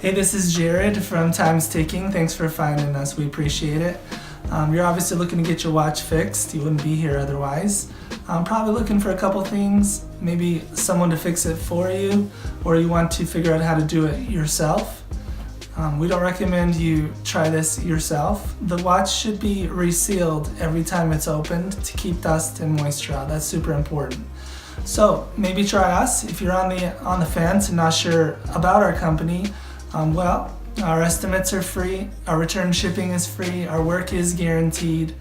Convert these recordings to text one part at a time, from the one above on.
Hey, this is Jared from Time's Ticking. Thanks for finding us. We appreciate it. You're obviously looking to get your watch fixed. You wouldn't be here otherwise. Probably looking for a couple things, maybe someone to fix it for you, or you want to figure out how to do it yourself. We don't recommend you try this yourself. The watch should be resealed every time it's opened to keep dust and moisture out. That's super important. So maybe try us. If you're on the fence and not sure about our company, well, our estimates are free, our return shipping is free, our work is guaranteed.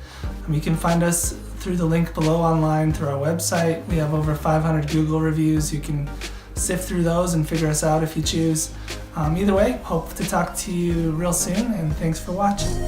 You can find us through the link below online through our website. We have over 500 Google reviews. You can sift through those and figure us out if you choose. Either way, hope to talk to you real soon, and thanks for watching.